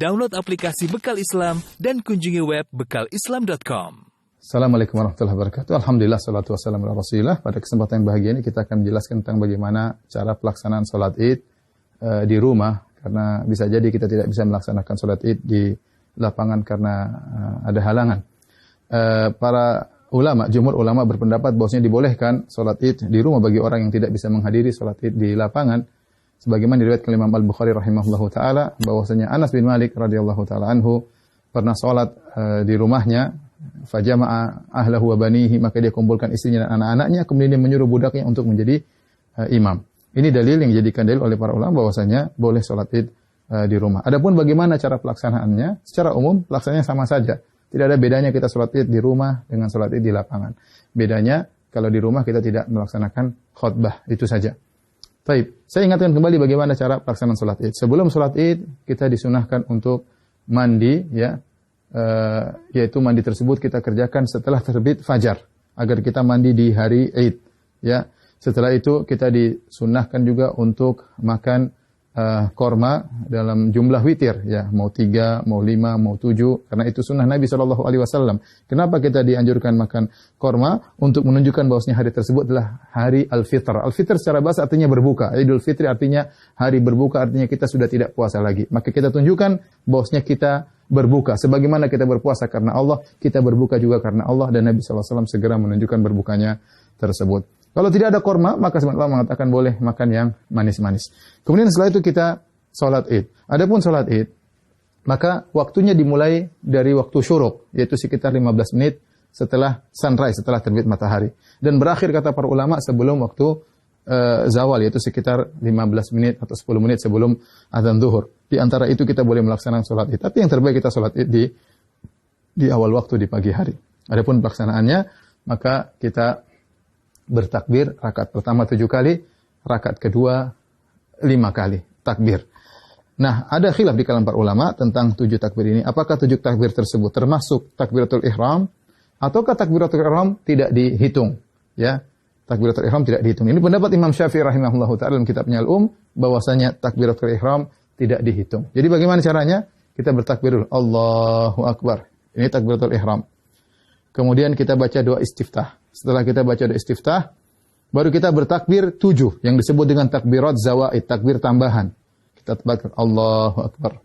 download aplikasi Bekal Islam dan kunjungi web bekalislam.com. Assalamualaikum warahmatullahi wabarakatuh. Alhamdulillah, salatu wassalamu ala rasulillah. Pada kesempatan yang bahagia ini kita akan menjelaskan tentang bagaimana cara pelaksanaan sholat id di rumah. Karena bisa jadi kita tidak bisa melaksanakan sholat id di lapangan karena ada halangan. Para ulama, jumhur ulama berpendapat bahwasanya dibolehkan sholat id di rumah bagi orang yang tidak bisa menghadiri sholat id di lapangan. Sebagaimana diriwayatkan oleh Imam Al-Bukhari rahimahullahu taala bahwasanya Anas bin Malik radhiyallahu taala anhu pernah sholat di rumahnya, fajama'a ahlahu wa banihi, maka dia kumpulkan istrinya dan anak-anaknya, kemudian dia menyuruh budaknya untuk menjadi imam. Ini dalil yang dijadikan dalil oleh para ulama bahwasanya boleh sholat id di rumah. Adapun bagaimana cara pelaksanaannya, secara umum pelaksanaannya sama saja. Tidak ada bedanya kita sholat id di rumah dengan sholat id di lapangan. Bedanya kalau di rumah kita tidak melaksanakan khutbah, itu saja. Baik, saya ingatkan kembali bagaimana cara pelaksanaan sholat id. Sebelum sholat id kita disunahkan untuk mandi, ya, yaitu mandi tersebut kita kerjakan setelah terbit fajar agar kita mandi di hari id, ya. Setelah itu kita disunahkan juga untuk makan korma dalam jumlah witir, ya, mau 3, mau 5, mau 7, karena itu sunnah Nabi SAW. Kenapa kita dianjurkan makan korma? Untuk menunjukkan bahwasanya hari tersebut adalah hari Al-Fitr. Al-Fitr secara bahasa artinya berbuka. Idul Fitri artinya hari berbuka, artinya kita sudah tidak puasa lagi. Maka kita tunjukkan bahwasanya kita berbuka. Sebagaimana kita berpuasa karena Allah, kita berbuka juga karena Allah, dan Nabi SAW segera menunjukkan berbukanya tersebut. Kalau tidak ada korma, maka sebenarnya Allah mengatakan boleh makan yang manis-manis. Kemudian setelah itu kita sholat id. Adapun sholat id, maka waktunya dimulai dari waktu syuruk, yaitu sekitar 15 menit setelah sunrise, setelah terbit matahari. Dan berakhir kata para ulama sebelum waktu zawal, yaitu sekitar 15 menit atau 10 menit sebelum azan zuhur. Di antara itu kita boleh melaksanakan sholat id. Tapi yang terbaik kita sholat id di awal waktu, di pagi hari. Adapun pelaksanaannya, maka kita bertakbir rakaat pertama 7 kali, rakaat kedua 5 kali takbir. Nah, ada khilaf di kalangan para ulama tentang 7 takbir ini. Apakah 7 takbir tersebut termasuk takbiratul ihram ataukah takbiratul ihram tidak dihitung? Ya, takbiratul ihram tidak dihitung. Ini pendapat Imam Syafi'i rahimahullahu taala dalam kitabnya Al-Um, bahwasanya takbiratul ihram tidak dihitung. Jadi bagaimana caranya? Kita bertakbir dulu, Allahu Akbar. Ini takbiratul ihram. Kemudian kita baca doa istiftah. Setelah kita baca doa istiftah, baru kita bertakbir 7 yang disebut dengan takbirat zawaid, takbir tambahan. Kita takbir Allahu Akbar.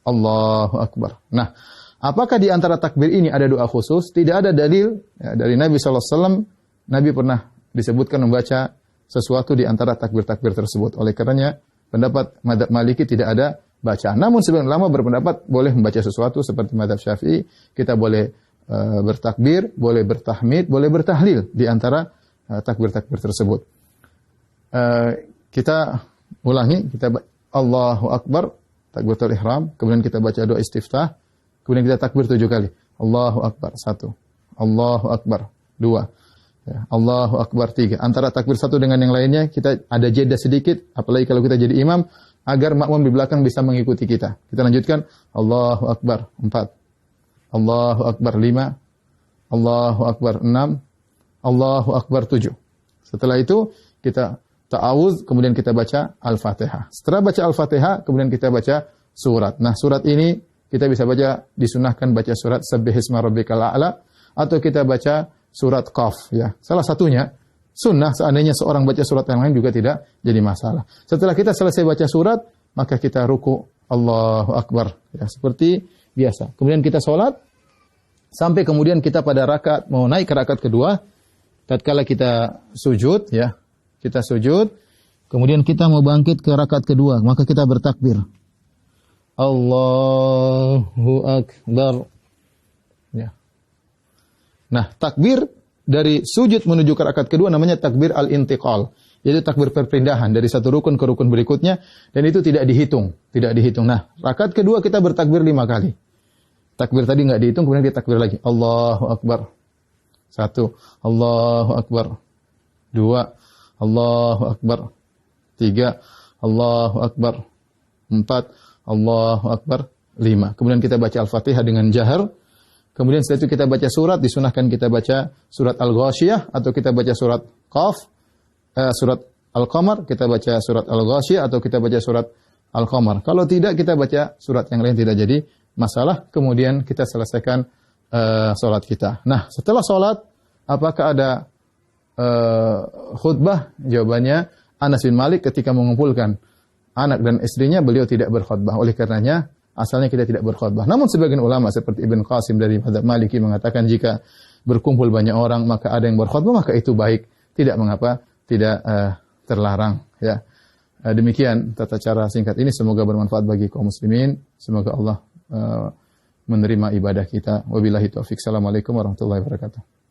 Allahu Akbar. Nah, apakah di antara takbir ini ada doa khusus? Tidak ada dalil ya, dari Nabi SAW. Nabi pernah disebutkan membaca sesuatu di antara takbir-takbir tersebut. Oleh karenanya, pendapat mazhab Maliki tidak ada bacaan. Namun sebagian ulama berpendapat boleh membaca sesuatu seperti mazhab Syafi'i. Kita boleh bertakbir, boleh bertahmid, boleh bertahlil di antara takbir-takbir tersebut. Kita ulangi, kita Allahu Akbar, takbiratul ihram, kemudian kita baca doa istiftah, kemudian kita takbir 7 kali. Allahu Akbar 1, Allahu Akbar 2, ya, Allahu Akbar 3. Antara takbir satu dengan yang lainnya kita ada jeda sedikit, apalagi kalau kita jadi imam, agar makmum di belakang bisa mengikuti kita. Kita lanjutkan Allahu Akbar 4, Allahu Akbar 5, Allahu Akbar 6, Allahu Akbar 7. Setelah itu kita ta'awudz, kemudian kita baca Al-Fatihah. Setelah baca Al-Fatihah, kemudian kita baca surat. Nah, surat ini kita bisa baca, disunahkan baca surat Sabbihisma Rabbikal A'la, atau kita baca surat Qaf, ya. Salah satunya sunnah, seandainya seorang baca surat yang lain juga tidak jadi masalah. Setelah kita selesai baca surat, maka kita ruku, Allahu Akbar, ya, seperti biasa. Kemudian kita sholat, sampai kemudian kita pada rakaat, mau naik ke rakaat kedua, tatkala kita sujud, ya, kita sujud, kemudian kita mau bangkit ke rakaat kedua, maka kita bertakbir. Allahu Akbar. Ya. Nah, takbir dari sujud menuju ke rakaat kedua namanya takbir al-intiqal. Yaitu takbir perpindahan dari satu rukun ke rukun berikutnya, dan itu tidak dihitung, tidak dihitung. Nah, rakaat kedua kita bertakbir 5 kali. Takbir tadi enggak dihitung, kemudian kita takbir lagi. Allahu Akbar. 1, Allahu Akbar. 2, Allahu Akbar. 3, Allahu Akbar. 4, Allahu Akbar. 5. Kemudian kita baca Al-Fatihah dengan jahar. Kemudian setelah itu kita baca surat, disunahkan kita baca surat Al-Ghasyiyah atau kita baca surat Qaf, surat Al-Qamar, kita baca surat Al-Ghasyiyah atau kita baca surat Al-Qamar. Kalau tidak, kita baca surat yang lain tidak jadi masalah. Kemudian kita selesaikan salat kita. Nah, setelah salat, apakah ada khutbah? Jawabannya, Anas bin Malik ketika mengumpulkan anak dan istrinya, beliau tidak berkhutbah. Oleh karenanya, asalnya kita tidak berkhutbah. Namun sebagian ulama seperti Ibn Qasim dari mazhab Maliki mengatakan jika berkumpul banyak orang maka ada yang berkhutbah, maka itu baik, tidak mengapa, tidak terlarang. Ya, demikian tata cara singkat ini. Semoga bermanfaat bagi kaum muslimin. Semoga Allah menerima ibadah kita. Wabillahi taufiq. Assalamualaikum warahmatullahi wabarakatuh.